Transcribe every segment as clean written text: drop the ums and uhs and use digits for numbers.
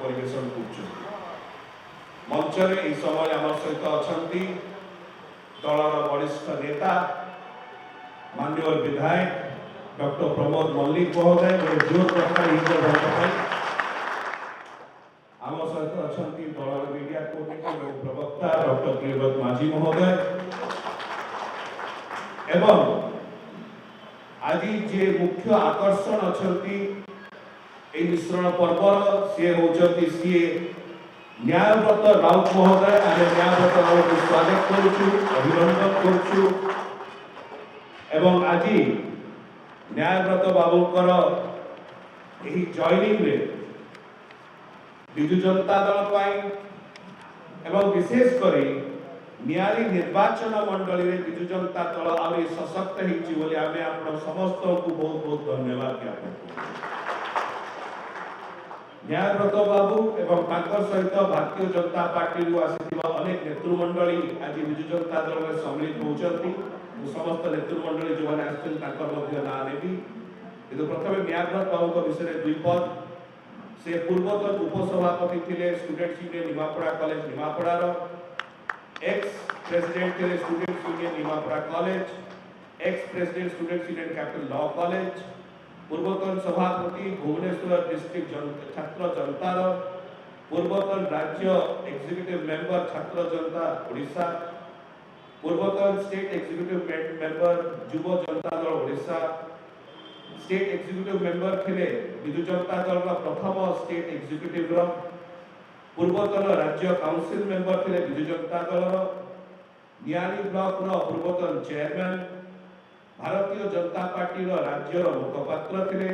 परिवेशन कर मंचरे यह समय आम सहित अच्छा दलर वरिष्ठ नेता माननीय विधायक डॉक्टर प्रमोद मल्लिक महोदय गोटे जोर दरकार आम सहित अच्छा दलर मीडिया कोऑर्डिनेटर और प्रवक्ता डॉक्टर प्रियव्रत माझी महोदय एवं आज जे मुख्य आकर्षण अच्छा मिश्रण पर्वर सी होती सी न्यायव्रत राउत महोदय आम न्यायव्रत राउत को स्वागत करुचु अभिनंदन करुचु एवं आज न्यायव्रत बाबूकर यही जॉइनिंग रे विजु जनता दल एवं विशेषकर नियारी निर्वाचन मंडली रे विजु जनता दल आहुरी सशक्त होती बोली आम आप समस्त को बहुत बहुत धन्यवाद ज्ञापन करूँ। न्यायव्रत बाबू एवं सहित भारतीय जनता पार्टी आसिथिबा अनेक नेतृमंडली आज विजु जनता दल में सम्मिलित होउचंती समस्त नेतृमंडली जो माने आछन ताकर मध्य ना नेबी किंतु प्रथमे न्यायव्रत बाबू विषय दुई पद से पूर्वतन उपसभापति थिले students union Nimapara college Nimapara रो एक्स प्रेसिडेंट थिले students union Nimapara college ex president students union capital law college पूर्वतन सभापति भुवनेश्वर डिस्ट्रिक्ट छात्र जनता पूर्वतन राज्य एग्जीक्यूटिव मेंबर छात्र जनता ओडिशा पूर्वतन state executive member युव Janata Dal Odisha state executive member थिले विजु जनता दल प्रथम स्टेट एग्जीक्यूटिव पूर्वतन राज्य काउंसिल मेंबर थिले विजु जनता दल नियाली ब्लॉक पूर्वतन चेयरमैन भारतीय जनता पार्टी राज्य मुखपात्र थिले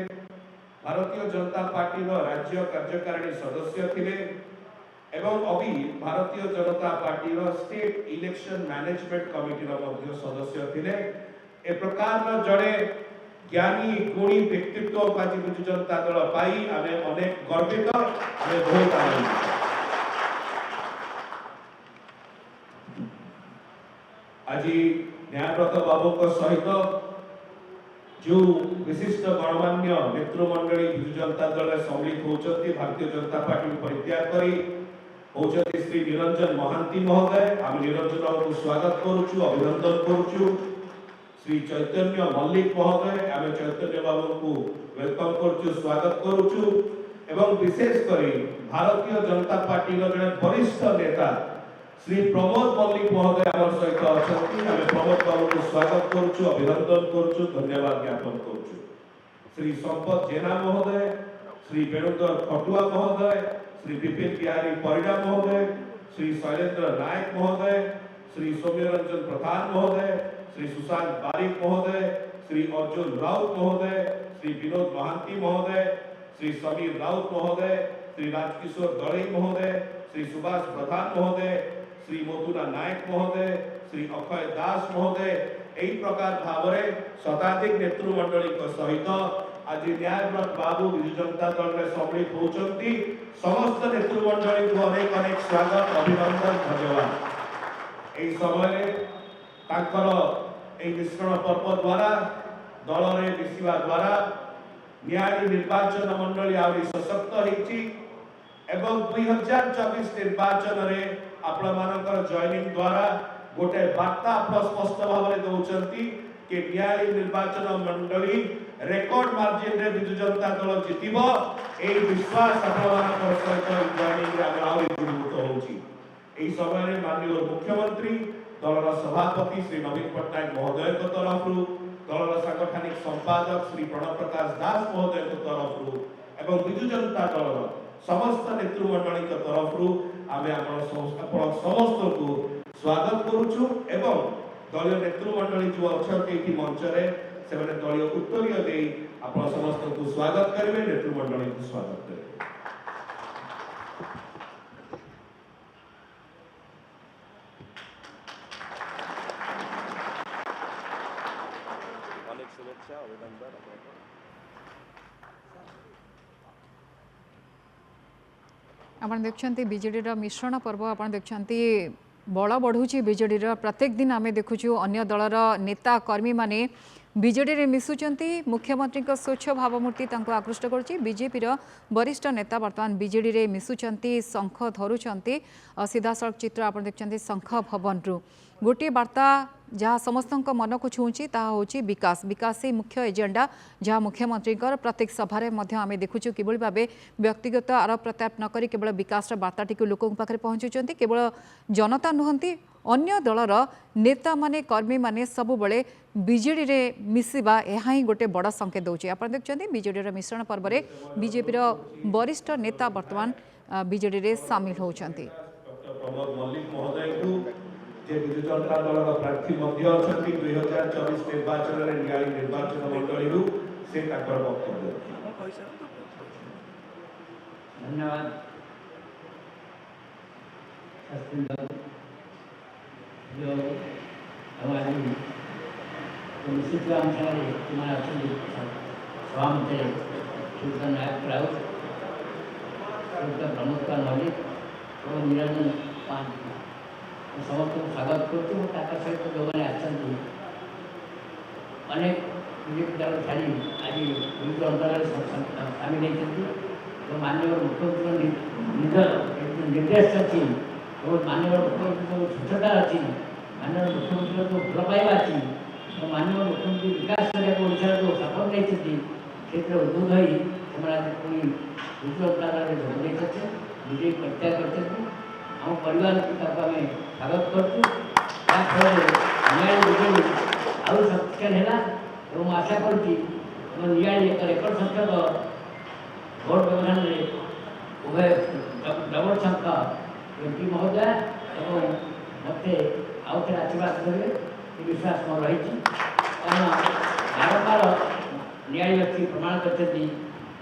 भारतीय जनता पार्टी राज्य कार्यकारिणी सदस्य थिले एवं अभी Bharatiya Janata party state election management committee सदस्य थिले ए प्रकार जड़े ज्ञानी गुणी व्यक्तित्व आज विजु जनता दल पाई आमे अनेक गर्वित आमे बहुत आनंदित। आज न्यायव्रत बाबू सहित जो विशिष्ट गणमान्य नेतृमंडली विजु जनता दल सम्मिलित होती भारतीय जनता पार्टी परित्याग करी होती श्री निरंजन महांती महोदय आम निरंजन बाबू को स्वागत करुचु अभिनंदन करुचु श्री चैतन्य मल्लिक महोदय आम चैतन्य बाबू को वेलकम करुचु स्वागत करुचु एवं विशेषकर भारतीय जनता पार्टी जड़े वरिष्ठ नेता श्री प्रमोद मल्लिक महोदय आम सहित अच्छा आम प्रमोद बाबू को स्वागत करुचु अभिनंदन करुचु धन्यवाद ज्ञापन करुचु श्री संपत जेना महोदय श्री वेणुधर खटुआ महोदय श्री विपिन बिहारी परिडा महोदय श्री शैलेंद्र नायक महोदय श्री सौम्यरंजन प्रधान महोदय श्री सुशांत बारिक महोदय श्री अर्जुन राउत महोदय श्री विनोद महांती महोदय श्री समीर राउत महोदय श्री राजकिशोर दलई महोदय श्री सुभाष प्रधान महोदय श्री मधुरा नायक महोदय श्री अक्षय दास महोदय यही प्रकार भाव में शताधिक नेतृमंडली सहित आज न्यायव्रत बाबू विजु जनता दल में सम्मिलित होती समस्त नेतृमंडली को अनेक अनेक स्वागत अभिनंदन धन्यवाद। यही समय मिश्रण पर्व द्वारा दल में मिशा द्वारा न्याय निर्वाचन मंडली आहरी सशक्त होती एवं 2024 निर्वाचन रे आपण मानकर जॉइनिंग द्वारा गोटे वार्ता स्पष्ट भाव में दौरान कि न्याय निर्वाचन मंडली रेकर्ड मार्जिन रे विजु जनता दल जितिबो ए विश्वास आपण सहित जॉइनिंग रे आगे दृढ़ीभूत होउची। एही समय रे माननीय मुख्यमंत्री दलर सभापति श्री नवीन पट्टनायक महोदय को तरफ दलर सांगठनिक संपादक श्री प्रणव प्रकाश दास महोदय को तरफ एवं विजु जनता दल समस्त नेतृमंडली तरफ आमे समस्त को स्वागत करुचु एवं दलीय नेतृमंडली जो अच्छा मंच से दलीय उत्तरीय दे आप समस्त को स्वागत करेंगे नेतृमंडली को स्वागत करेंगे। आप देखते बीजेडी मिश्रण पर्व आप देखते बल बढ़ुची बीजेडी प्रत्येक दिन आम देखुचु अन्य दलर नेता कर्मी माने विजेडी रे मिसुचंती मुख्यमंत्री स्वच्छ भावमूर्ति तांको आकृष्ट करुच्ची बीजेपी वरिष्ठ नेता वर्तमान बीजेडी रे मिसुचंती शंख धरुचंती सीधा सड़क चित्र आप देखते शंख भवन रु गोटे वार्ता जहाँ समस्त मन को छुँची ता हूँ विकास विकास ही मुख्य एजेंडा जहाँ मुख्यमंत्री प्रत्येक सभार आम देखुचु कि भाव व्यक्तिगत आरोप प्रत्यारोप नक केवल विकास वार्ताटी लोकों पाखे पहुँचुंट केवल जनता नुहति अन्य दलर नेता माने कर्मी माने सबुबले बीजेडी रे मिसिबा यहाँ ही गोटे बड़ संकेत दौर आप देखते बीजेडी मिश्रण पर्व में बीजेपी वरिष्ठ नेता वर्तमान बीजेडी रे सामिल होती प्रमोद मल्लिक महोदय को जे विजु जनता दल प्रार्थी मध्य अछंती 2024 निर्वाचन रे नियाली निर्वाचन मंडली से ताकर वक्तव्य धन्यवाद जो हमारी निश्चित अनुसार तुम्हारा स्वामी श्रीयुक्त नायक राउत श्रीयुक्त प्रमोद कुमार मल्लिक और निरंजन पान समस्त को स्वागत करते सहित जो मैंने आसती अनेक बीजेपी दल छाड़ी आज विविध अंतराल सामिल होती तो माननीय मुख्यमंत्री निर्देश अच्छी और माननीय मुख्यमंत्री जो स्वच्छता अच्छी माननीय मुख्यमंत्री जो भल पाइबा अच्छी और माननीय मुख्यमंत्री विकास करने जो सफल नहीं क्षेत्र उद्बोध हो पुणी विजु अंतराल जोग देते विजयी प्रत्याग करते आम परिवार आम स्वागत करें विजेडी आउ शक्तिशाली है और आशा करुँगी एक रेकर्ड संख्यक भोट व्यवधान में उभय डबल संख्या एमपी महोदय और मत आउ थे आशीर्वाद करेंगे विश्वास मोर रही कारण बारंबार न्याय व्यक्ति प्रमाण करते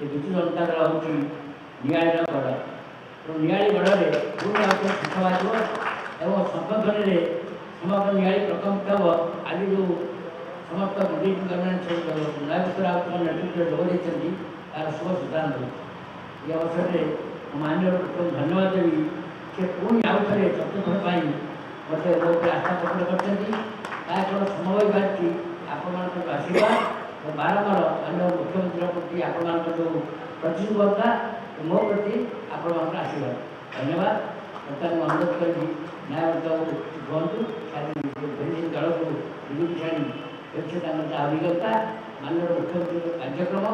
विजु जनता दल हूँ न्याय गढ़ तो न्याय गढ़ में पुणी आउे शंख बाजब और शंखध्वनि समग्र न्याय प्रकम्पित हम आज जो समस्त बीजेपी गवर्नमेंट नयपुर राउत नेतृत्व जोग देते तार शुभ सिद्धांत ये अवसर में माननीय मुख्यमंत्री धन्यवाद देवी से पुणी आउ थे चतुर्थ मत बहुत आस्था प्रकट कर समय बारी आपण आशीर्वाद और बारंबार माननीय मुख्यमंत्री प्रति आपण जो प्रतिबद्धता मो प्रति आपण आशीर्वाद धन्यवाद बर्तमान अनुरोध करी न्याय कहतु दल को विजेपी छाड़ी अभिज्ञता माननीय मुख्यमंत्री कार्यक्रम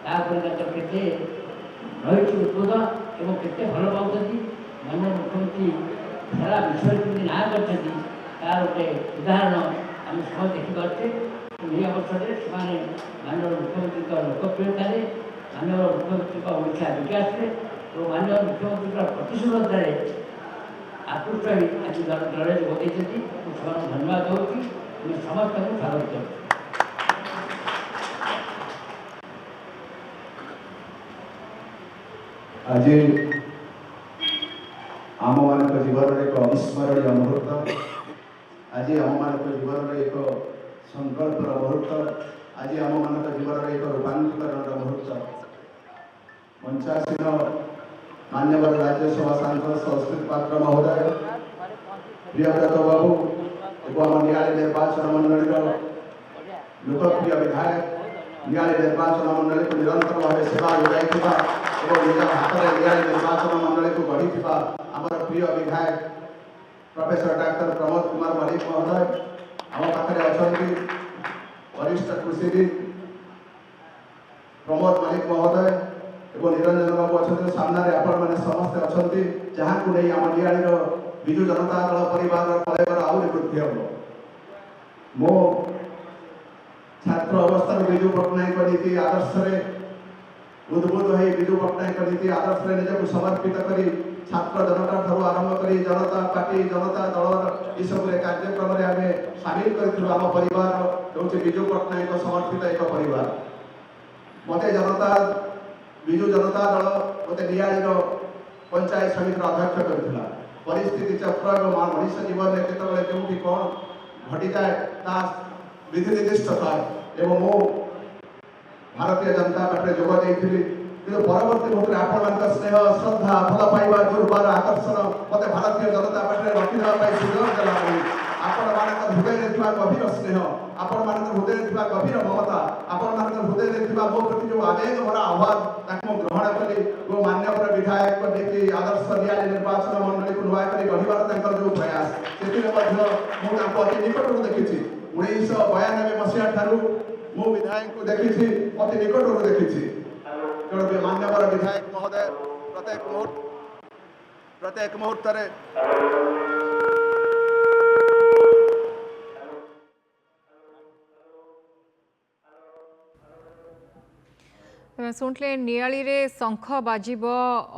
तापर रही उद्बोध एवं केते भल पाँच माननीय मुख्यमंत्री सारा विषय ना कर तार गोटे उदाहरण आम सब देखिपे यही अवसर में माननीय मुख्यमंत्री लोकप्रियता माननीय मुख्यमंत्री ओडिशा विकास और माननीय मुख्यमंत्री प्रतिश्रुतता आकृष्ट आज दल जोग देते धन्यवाद दूँ समस्त को स्वागत कर आज आम मान जीवन एक अविस्मरणीय मुहूर्त आज आम मान जीवन एक संकल्प मुहूर्त आज आम मान जीवन एक रूपांतरण मुहूर्त मंचासीन मान्यवर राज्यसभा सांसद संस्कृत पात्र महोदय प्रियव्रत बाबू एवं नियाली निर्वाचन मंडल लोकप्रिय विधायक नियाली निर्वाचन मंडल को निरंतर भाव सेवा जोगाई निज हाथ में नियाली निर्वाचन मंडल को गढ़ी आमर प्रिय विधायक प्रोफेसर डॉक्टर प्रमोद कुमार मल्लिक महोदय आम पाखे अच्छा वरिष्ठ कृषिविद प्रमोद मल्लिक महोदय एवं निरंजन बाबू अच्छा सामने आपण मैंने समस्ते अच्छा जहाँ को नहीं आम नियाली विजु जनता दल परिवार कलेवर आहरी वृद्धि हम मो छात्र अवस्था विजु पट्टनायक नीति आदर्श उद्बुद्ध हो विजु पट्टनायक नीति आदर्श निजक समर्पित कर छात्र जनता ठार आरंभ कर जनता पार्टी जनता दल ये सब कार्यक्रम में आम सामिल कर परिवार हूँ विजु पट्टनायक समर्पित एक परिवार मत जनता विजु जनता दल मत नियाली पंचायत समिति अध्यक्ष करथिला परिस्थिति चक्र और मनुष्य जीवन में केतबले केउठी कौन घटी जाए ता विधि निर्दिष्ट थाए एवं मो भारतीय जनता पार्टी जोग देइथिली किंतु परवर्ती मुहूर्त आपण स्नेह श्रद्धा भल पाइबा दुर्बार आकर्षण मत भारतीय जनता पार्टी रखिदेवा सुযোগ देला ଆପଣମାନଙ୍କ ହୃଦୟରେ ଥିବା ଗଭୀର ସ୍ନେହ, ଆପଣମାନଙ୍କ ହୃଦୟରେ ଥିବା ଗଭୀର ମମତା, ଆପଣମାନଙ୍କ ହୃଦୟରେ ଥିବା ମୋ ପ୍ରତି ଯେଉଁ ଆବେଗ ଭରା ଆହ୍ୱାନ ତାକୁ ମୁଁ ଗ୍ରହଣ କଲି ଓ ମାନ୍ୟବର ବିଧାୟକ ନେଇକି ଆଦର୍ଶ ନିଆଳି ନିର୍ବାଚନ ମଣ୍ଡଳୀକୁ ନୂଆ କରି ଗଢ଼ିବାର ତାଙ୍କର ଯେଉଁ ପ୍ରୟାସ, ସେଥିରେ ମଧ୍ୟ ମୁଁ ତାଙ୍କୁ ଅତି ନିକଟରୁ ଦେଖିଛି। 1992 ମସିହା ଠାରୁ ମୁଁ ବିଧାୟକଙ୍କୁ ଦେଖିଛି, ଅତି ନିକଟରୁ ଦେଖିଛି। ତେଣୁ ମାନ୍ୟବର ବିଧାୟକ ମହୋଦୟ ପ୍ରତ୍ୟେକ ମୁହୂର୍ତ୍ତରେ ଶୁଣିଲେ ନିଆଳି ରେ ଶଙ୍ଖ ବାଜିବ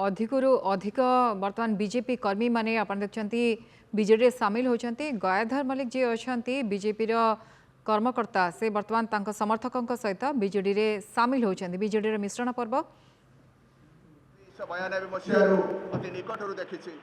ଅଧିକରୁ ଅଧିକ ବର୍ତ୍ତମାନ ବିଜେପି କର୍ମୀ ମାନେ ଆପଣ ଦେଖୁଛନ୍ତି ବିଜେଡି ସାମିଲ होती। गयाधर मल्लिक जी अच्छा बीजेपी कर्मकर्ता से बर्तमान तांको समर्थकों सहित बीजेडी रे सामिल होती। बीजेडी मिश्रण पर्व 1992 मसीहारू अति निकटरू देखिछि।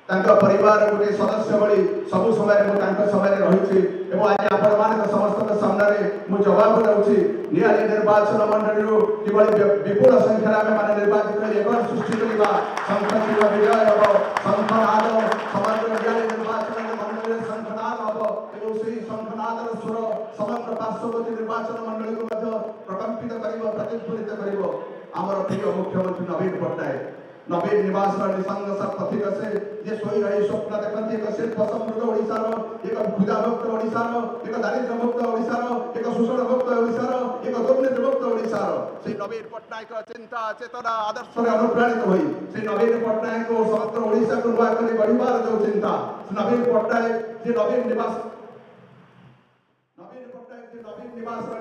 तांका परिवार गोटे सदस्य भली सब समय मु तांका समय रहिछि एवं आज आपण मानक समस्त सामने मु जवाब दउछि। नियाली निर्वाचन मंडली रो किबळी विपुल संख्या में माने निर्वाचित एकर सृष्टि करिबा संख्या विजय हबो संखनाद समग्र नियाली निर्वाचन मंडली संखनाद हबो एवं सेही संखनादर स्वर समग्र पार्श्ववर्ती निर्वाचन मंडली को मध्य प्रकंपित करिबो प्रतिफलित करिबो। आमर प्रिय मुख्यमंत्री नवीन पट्टनायक नवीन निवास निसंग पथिक से जे सोई रही स्वप्न देखती एक शिल्प समृद्ध ओडिशार एक क्षुधा मुक्त ओडिशार एक दारिद्र्य मुक्त ओडिशार एक शोषण मुक्त ओडिशार एक दुर्नीति मुक्त ओडिशार से नवीन पट्टनायक चिंता चेतना आदर्श अनुप्राणित हुई से नवीन पट्टनायक को समग्र ओडिशा को नुआ कर गढ़िबार जो चिंता नवीन पट्टनायक जे नवीन निवास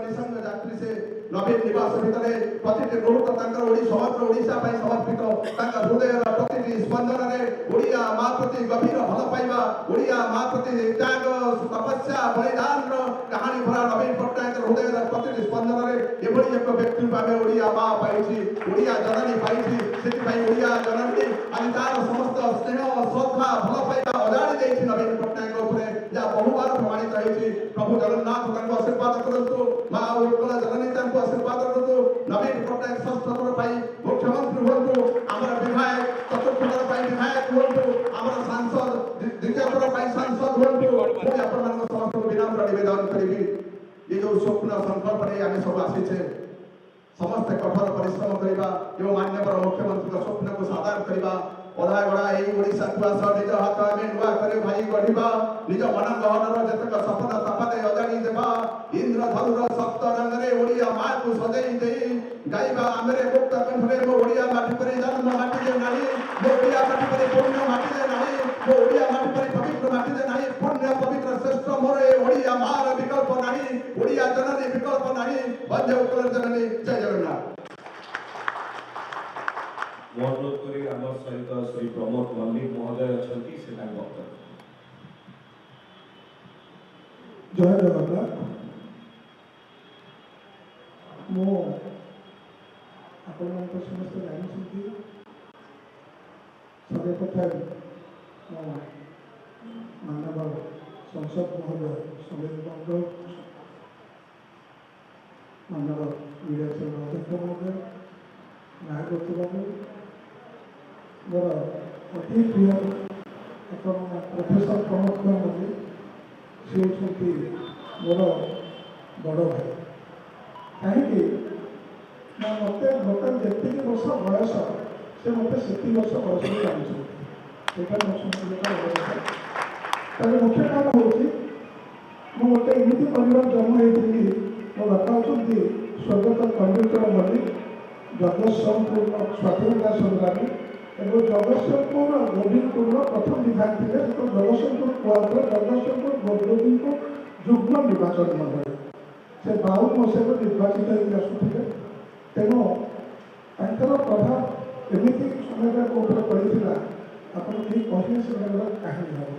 निसंग यात्री से नवीन निवास भितर प्रति मुहूर्त समग्र ओडिशा समर्पित हृदय प्रति स्पंदन में ओडिया माँ प्रति गभीर भल पाइबा ओडिया माँ प्रति त्याग तपस्या बलिदान कहानी भरा नवीन पट्टनायक हृदय प्रति स्पंदन में एभली एक व्यक्ति भाव ओडिया माँ पाई ओडिया जननी पाई से ओडिया जननी आज तार समस्त स्नेह श्रद्धा भल पाइबा अजाड़ी देती नवीन पट्टनायक जहाँ बहुबार प्रमाणित रही। प्रभु जगन्नाथ आशीर्वाद करतु माँ उत्कल जननी आशीर्वाद करतु नवीन पट्टनायक षष्ठ थर मुख्यमंत्री हूँ आम विधायक चतुर्थ थर विधायक हूँ आम सांसद द्वितीय थर सांसद हूँ मुझे आपण समस्त विनम्र निवेदन करी ये जो स्वप्न संकल्प नहीं आम सब आसीचे समस्ते कठोर परिश्रम करवा एवं मान्यवर मुख्यमंत्री स्वप्न को साकार करवा अधा गड़ा यही ओडिशा को आस निज हाथ में नुआ कर भाई गढ़ा निज मन गहनर जतक सपन सपाते अजाड़ी देवा इंद्रधनुर सप्त रंग रे ओडिया माँ को सजई दे गाइबा आमरे मुक्त कंठरे मो ओडिया माटी पर जन्म माटी दे नाही मो ओडिया माटी पर पुण्य माटी दे नाही मो ओडिया माटी पर पवित्र माटी दे नाही पुण्य पवित्र श्रेष्ठ मोरे ओडिया मार विकल्प नाही ओडिया जननी विकल्प नाही वंदे उत्कल जननी जय जगन्नाथ। अनुरोध करी आम सहित श्री प्रमोद मल्लिक महोदय अच्छा से वक्तव्य। जय जगन्नाथ। मो आपण समस्त जानी सबै कथा मानव संसद महोदय समिति मंडल मानव मीडिया अध्यक्ष महोदय नायक बाबू मोर अति प्रिय प्रोफेसर प्रमोद मोदी सी होती मोर बड़ भाई कहीं मत बर्तमान जी वर्ष बयस से मत से वर्ष बयस जानते मुख्य कारण हूँ गोटे एमती परिवार जन्म होती मो बापा होती स्वर्गत कंडक्टर मल्लिक जगतसिंहपुर स्वाधीनता संग्रामी एवं जगतसिंहपुर गोविंदपुर प्रथम विधायक थे जगतसिंहपुर क्लब्र जगतसिंहपुर गोविंद को युग्म निर्वाचन मंडल से 52 मसीह निर्वाचित होकर आसुले तेणु तर प्रभाव एमती समय पड़ा आपड़ ठीक कहे से कहानी हम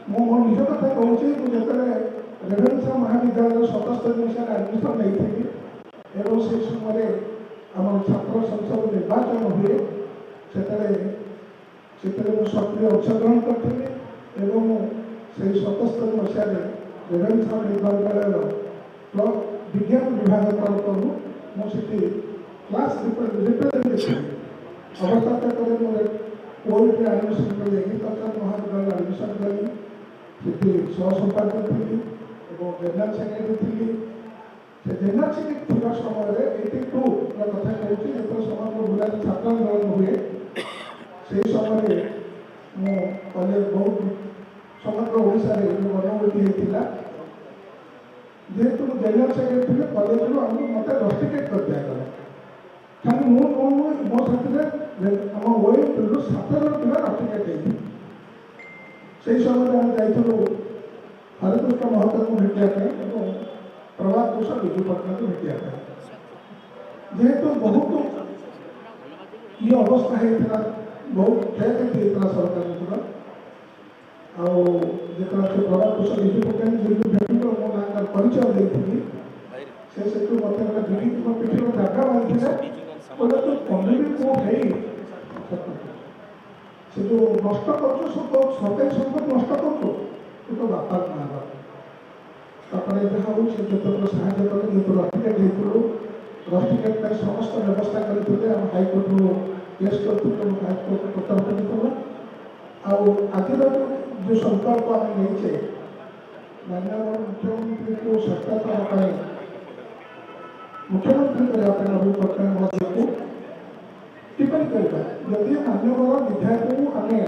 मो निज कथा कहूँ मुझे रेभेन्सा महाविद्यालय 77 मसीह एडमिशन नहीं एवं से समय आम छात्र संसद निर्वाचन हुए से सक्रिय अंशग्रहण करी से 77 मसीह रेभेन्सा विद्यालय ब्लॉक विज्ञान विभाग तरफ मुझे क्लास रिप्रेजेंटेटिव अवस्था ओल्ड एडमिशन करी एग्रीकल्चर महाविद्यालय एडमिशन करी ସେଠି ସହସମ୍ପାଦକ ଥିଲି ଏବଂ ଜେନେରାଲ ସେକ୍ରେଟାରୀ ଥିଲି। ସେ ଜେନେରାଲ ସେକ୍ରେଟାରୀ ଥିବା ସମୟରେ 82 କଥା କହୁଛି, ଯେତେବେଳେ ସମଗ୍ର ଜିଲ୍ଲାରେ ଛାତ୍ର ଆନ୍ଦୋଳନ ହୁଏ, ସେହି ସମୟରେ ମୁଁ କଲେଜ ବହୁତ ସମଗ୍ର ଓଡ଼ିଶାରେ ଗଣମୁକ୍ତି ହେଇଥିଲା। ଯେହେତୁ ମୁଁ ଜେନେରାଲ ସେକ୍ରେଟାରୀ ଥିଲି, କଲେଜରୁ ଆମକୁ ମୋତେ ରଷ୍ଟିକେଟ୍ କରିଦିଆଗଲା। ଖାଲି ମୁଁ ମୋ ସାଥିରେ ଆମ ଓଏମ୍ରୁ 7 ଜଣ ପିଲା ରଷ୍ଟିକେଟ୍ ହେଇଥିଲେ। ସେହି ସମୟରେ ଆମେ ଯାଇଥିଲୁ ହରେକୃଷ୍ଣ ମହତାବଙ୍କୁ ଭେଟିବା ପାଇଁ ଏବଂ ପ୍ରଭାତ ଘୋଷ ବିଜୁ ପଟ୍ଟନାୟକଙ୍କୁ ଭେଟିବା ପାଇଁ। ଯେହେତୁ ବହୁତ ଇଏ ଅବସ୍ଥା ହେଇଥିଲା, ବହୁତ କ୍ଷୟକ୍ଷତି ହେଇଥିଲା ସରକାରଙ୍କର, ଆଉ ଯେତେବେଳେ ସେ ପ୍ରଭାତ ଘୋଷ ବିଜୁ ପଟ୍ଟନାୟକ ଯେହେତୁ ଭେଟିବ ମୋ ନାଁ ପରିଚୟ ଦେଇଥିଲି, ସେ ସେଠୁ ମୋତେ ଗୋଟେ ବିଡି ମୋ ପିଠିରେ ଜାଗା ବାନ୍ଧିଥିଲେ, କହିଲେ ତୁ କମିଟି ମୋ ଭାଇ ସେ ଯେଉଁ ନଷ୍ଟ କରୁଛୁ ସବୁ ସରକାରୀ ସମ୍ପତ୍ତି ନଷ୍ଟ କରୁଛୁ, ତୁ ତ ବାପା ନାଁ ବା। ତାପରେ ଯାହା ହଉ ସେ ଯେତେବେଳେ ସାହାଯ୍ୟ କଲେ, ଯେହେତୁ ରଷ୍ଟିକେଟ୍ ହେଇଥିଲୁ, ରଷ୍ଟିକେଟ୍ ପାଇଁ ସମସ୍ତ ବ୍ୟବସ୍ଥା କରିଥିଲେ। ଆମେ ହାଇକୋର୍ଟରୁ କେସ୍ କରିଥିଲୁ ଏବଂ ହାଇକୋର୍ଟ ପ୍ରତ୍ୟାହାର କରିଥିଲୁ। ଆଉ ଆଜିର ଯେଉଁ ସଂକଳ୍ପ ଆମେ ନେଇଛେ, ମାନ୍ୟବର ମୁଖ୍ୟମନ୍ତ୍ରୀଙ୍କୁ ସାକ୍ଷାତ ହେବା ପାଇଁ, ମୁଖ୍ୟମନ୍ତ୍ରୀ କରିବା ପାଇଁ ନବୀନ ପଟ୍ଟନାୟକ ମହୋଦୟକୁ କିପରି କରିବା, ଯଦି ମାନ୍ୟବର ବିଧାୟକଙ୍କୁ ଆମେ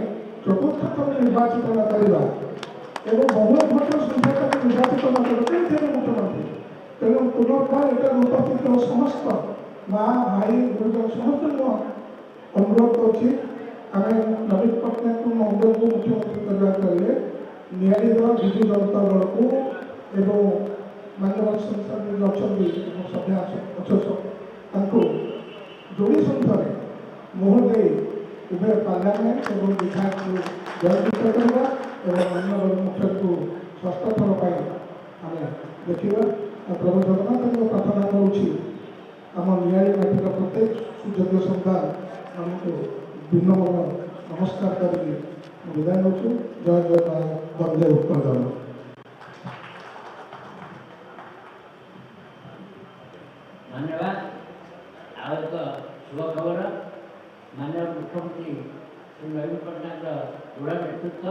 ଚତୁର୍ଥ ଥର ନିର୍ବାଚିତ ନ କରିବା ଏବଂ ବହୁଳ ଭୋଟ ସଂଖ୍ୟାକୁ ନିର୍ବାଚିତ ନ କରିବା, କେମିତି ହେବେ ମୁଖ୍ୟମନ୍ତ୍ରୀ? ତେଣୁ ପୁନର୍ବାର ଏଇଟା ଉପସ୍ଥିତ ସମସ୍ତ ମା ଭାଇ ଗୁରୁଜନ ସମସ୍ତଙ୍କୁ ଅନୁରୋଧ କରୁଛି, ଆମେ ନବୀନ ପଟ୍ଟନାୟକଙ୍କୁ ମହୋଦୟକୁ ମୁଖ୍ୟମନ୍ତ୍ରୀ କରିବାକୁ ହେଲେ ନିଆଳିର ବିଜୁ ଜନତା ଦଳକୁ ଏବଂ ମାନ୍ୟବର ସଂସଦରେ ଅଛନ୍ତି ସଭ୍ୟ ଅଛନ୍ତି ତାଙ୍କୁ ଯୋଡ଼ି ସଂଖ୍ୟାରେ ମୋହର ଦେଇ ଉଭୟ ପାର୍ଲାମେଣ୍ଟ ଏବଂ ବିଧାୟକକୁ ଜୟଯୁକ୍ତ କରିବା ଏବଂ ମାନ୍ୟବର ମୁଖ୍ୟକୁ ଷଷ୍ଠ ଥର ପାଇଁ ଆମେ ଦେଖିବା। ପ୍ରଭୁ ଜଗନ୍ନାଥଙ୍କ ପ୍ରାର୍ଥନା କରୁଛି, ଆମ ନିଆଳି ମାଟିର ପ୍ରତ୍ୟେକ ସୁଯୋଗ୍ୟ ସନ୍ତାନ ଆମକୁ ବିନମ୍ର ନମସ୍କାର କରିକି ବିଦାୟ ନେଉଛୁ। ଜୟ ଜଗନ୍ନାଥ, ବନ୍ଦେ ଉତ୍କଳ ଜଗନ୍ନାଥ। ଧନ୍ୟବାଦ। ଆଉ ଏକ ଶୁଭ ଖବର, ମାନ୍ୟବର ମୁଖ୍ୟମନ୍ତ୍ରୀ ଶ୍ରୀ ନବୀନ ପଟ୍ଟନାୟକର ଦୃଢ଼ ନେତୃତ୍ୱ,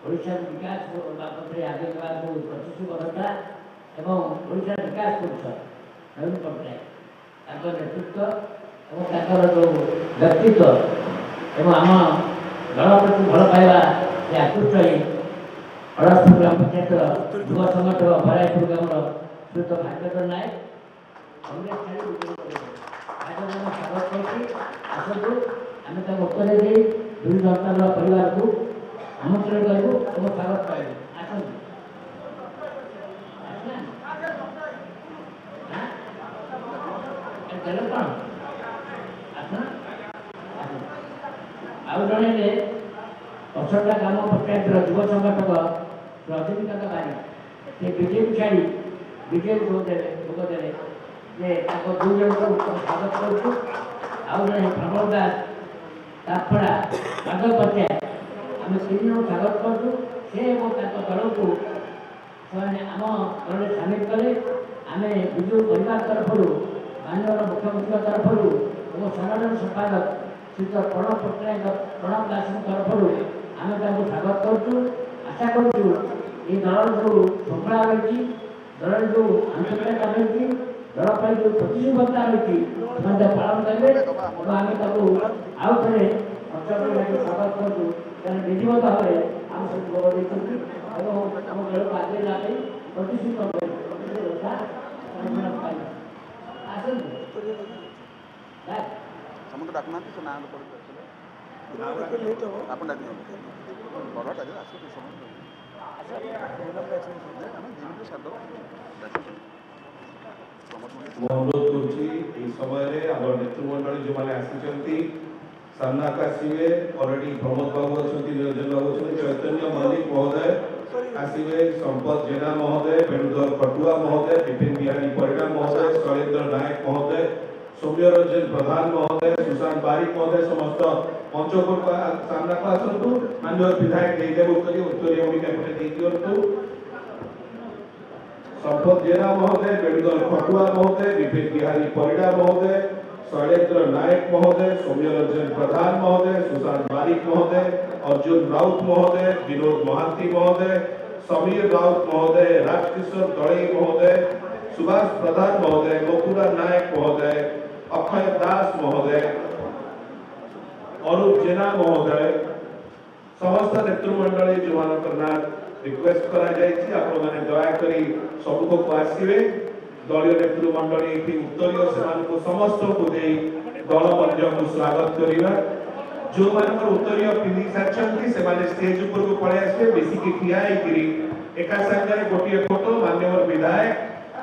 ଓଡ଼ିଶାର ବିକାଶ ବାବଦରେ ଆଗେଇ ନେବାକୁ ପ୍ରତିଶ୍ରୁତିବଦ୍ଧତା ଏବଂ ଓଡ଼ିଶାର ବିକାଶ କରୁଛ ନବୀନ ପଟ୍ଟନାୟକ, ତାଙ୍କ ନେତୃତ୍ୱ ଏବଂ ତାଙ୍କର ଯେଉଁ ବ୍ୟକ୍ତିତ୍ୱ ଏବଂ ଆମ ଦଳ ପ୍ରତି ଭଲ ପାଇବା, ସେ ଆକୃଷ୍ଟ ହୋଇ ଅଡ଼ଶପୁର ଗ୍ରାମ ପଞ୍ଚାୟତର ଯୁବ ସଂଗଠକ ଭରାଇପୁର ଗ୍ରାମର ଶ୍ରୀଯୁକ୍ତ ଭାଗ୍ୟଧର ନାୟକ କଂଗ୍ରେସ ଛାଡ଼ି ବିଜେପି କରିବେ। ଭାଗ୍ୟଧର ସ୍ୱାଗତ କରୁଛି। ଆସନ୍ତୁ, ଆମେ ତାକୁ ଉତ୍ତର ଦେଇ ବିଜୁ ଜନତା ଦଳ ପରିବାରକୁ ଆମନ୍ତ୍ରଣ କରିବୁ ଏବଂ ସ୍ୱାଗତ କରିବୁ। ଆସନ୍ତୁ। ଦେଲେ କ'ଣ ଆସନା। ଆଉ ଜଣେ ହେଲେ ଅସରଡ଼ା ଗ୍ରାମ ପଞ୍ଚାୟତର ଯୁବ ସଂଗଠକ ରଜନୀକାନ୍ତ ବାରିକ, ସେ ବିଜେପି ଛାଡ଼ି ବିଜେପି ଯୋଗ ଦେଲେ, ଯେ ତାଙ୍କ 2 ଜଣଙ୍କୁ ସ୍ୱାଗତ କରୁଛୁ। ଆଉ ଜଣେ ପ୍ରବଳ ଦାସ ତାପଡ଼ା ମାଧବ ପଞ୍ଚାୟତ, ଆମେ 3 ଜଣଙ୍କୁ ସ୍ୱାଗତ କରୁଛୁ। ସେ ଏବଂ ତାଙ୍କ ଦଳକୁ ସେମାନେ ଆମ ଦଳରେ ସାମିଲ କଲେ। ଆମେ ବିଜୁ ପରିବାର ତରଫରୁ, ମାନ୍ୟବର ମୁଖ୍ୟମନ୍ତ୍ରୀଙ୍କ ତରଫରୁ ଏବଂ ସାଧାରଣ ସମ୍ପାଦକ ଶ୍ରୀଯୁକ୍ତ ପ୍ରଣବ ପଟ୍ଟନାୟକ ପ୍ରଣବ ଦାସଙ୍କ ତରଫରୁ ଆମେ ତାଙ୍କୁ ସ୍ୱାଗତ କରୁଛୁ। ଆଶା କରୁଛୁ এই ଦଳର ଯେଉଁ ଶୃଙ୍ଖଳା ରହିଛି, ଦଳର ଯେଉଁ ଆନ୍ତରିକତା ରହିଛି, ଦଳ ପାଇଁ ଯେଉଁ ପ୍ରତିଶ୍ରୁତିବଦ୍ଧତା ରହିଛି, ସେମାନେ ତାକୁ ପାଳନ କରିବେ ଏବଂ ଆମେ ତାକୁ ଆଉ ଥରେ ଅଞ୍ଚଳରେ ସ୍ୱାଗତ କରୁଛୁ। ସେମାନେ ବିଧିବଦ୍ଧ ଭାବରେ ଆମ ସବୁ ଗୌରବ ଦେଇଛନ୍ତି ଏବଂ ଆମ ଦଳକୁ ଆଗେଇ ନେବା ପାଇଁ ପ୍ରତିଶ୍ରୁତି ଆସନ୍ତୁ। ସମସ୍ତେ ଡାକୁନାହାନ୍ତି, ସେ ନାଁ ଆପଣ ଡାକି ବଡ଼ ଡାକିଲେ ଆସିବେ ସମସ୍ତେ ମୁଁ ଅନୁରୋଧ କରୁଛି এই ସମୟରେ ଆମର ନେତୃମଣ୍ଡଳୀ ଯେଉଁମାନେ ଆସିଛନ୍ତି ସାମ୍ନାକୁ ଆସିବେ। ଅଲରେଡି ପ୍ରମୋଦ ବାବୁ ଅଛନ୍ତି, ନିରଞ୍ଜନ ବାବୁ ଅଛନ୍ତି, ଚୈତନ୍ୟ ମଲ୍ଲିକ ମହୋଦୟ ଆସିବେ, ସମ୍ପଦ ଜେନା ମହୋଦୟ, ବେଣୁଧର ପଟୁଆ ମହୋଦୟ, ବିପିନ ବିହାରୀ ପରିଡ଼ା ମହୋଦୟ, ଶୈଳେନ୍ଦ୍ର ନାୟକ ମହୋଦୟ, ସୌମ୍ୟ ରଞ୍ଜନ ପ୍ରଧାନ ମହୋଦୟ, ସୁଶାନ୍ତ ବାରିକ ମହୋଦୟ ସମସ୍ତ ମଞ୍ଚ ଉପରକୁ ସାମ୍ନାକୁ ଆସନ୍ତୁ। ମାନ୍ୟବର ବିଧାୟକ ଦେଇଦେବ ଉତ୍ତରୀୟ ଭୂମିକା ଏପଟେ ଦେଇ ଦିଅନ୍ତୁ। संपत जेना महोदय, बेणुधर पटुआ महोदय, विपिन बिहारी परिड़ा महोदय, शैलेन्द्र नायक महोदय, सौम्य रंजन प्रधान महोदय, सुशांत बारिक बारिक महोदय, अर्जुन राउत महोदय, विनोद महांती महोदय, समीर राउत महोदय, राजकिशोर दड़ई महोदय, सुभाष प्रधान महोदय, गोकुला नायक महोदय, अक्षय दास महोदय, अरूप जेना महोदय, समस्त नेतृमंडली जो ना रिक्वेस्ट करा जायछि आपण माने दया करी सबको को आसीबे दलीय नेतृमंडली उत्तरीय से समस्त को दे दल मंच को स्वागत करिबा जो मानकर उत्तरीय पिंदी साचंती से माने स्टेज ऊपर को पळे आसे बेसी की ठिया हेकरी एका संगरे गोटिए फोटो माननीय विधायक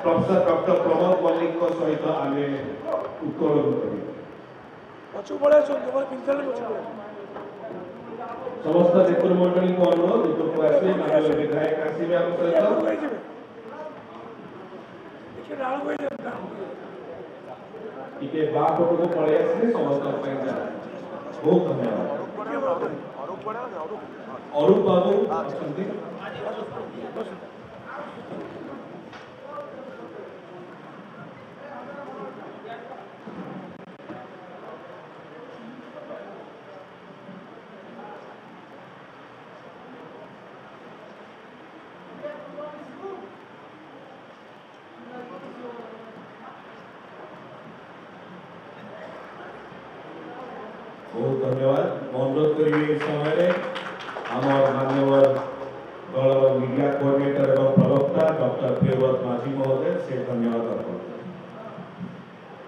प्रोफेसर डॉक्टर प्रमोद मल्लिक को सहित आमे उत्तोलन करी समस्त नेतृमंडली को अनुरोध ऊपर आसे माननीय विधायक आसीबे आप सहित टिके बा फोटो को पळे आसे समस्त ପାଇଁ जा बहुत धन्यवाद अरूप बाबू अछंती बहुत धन्यवाद अनुरोध करी समय आमर मान्यवर दल मीडिया कोऑर्डिनेटर एवं प्रवक्ता डॉक्टर प्रियव्रत माझी महोदय से धन्यवाद अर्पण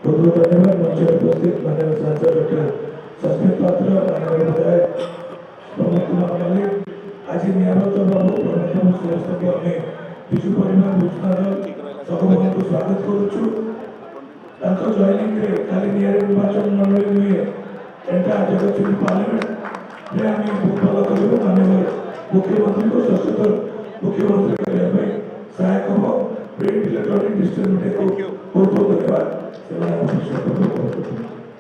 बहुत धन्यवाद मंच पर उपस्थित माननीय सांसद डॉक्टर सस्मित पात्र माननीय विधायक प्रमोद कुमार मल्लिक आज नियामत बाबू प्रमोद श्रेष्ठ को हमें विजु परिवार योजना सगोपन को स्वागत करूछु तांको जॉइनिंग रे खाली नियर निर्वाचन मंडली में एंटा जगतसिंह पार्लियामेंट में हमें बहुत भल कर माननीय मुख्यमंत्री को सशक्त मुख्यमंत्री करने सहायक हम प्रिंट इलेक्ट्रॉनिक डिजिटल मीडिया को बहुत बहुत धन्यवाद।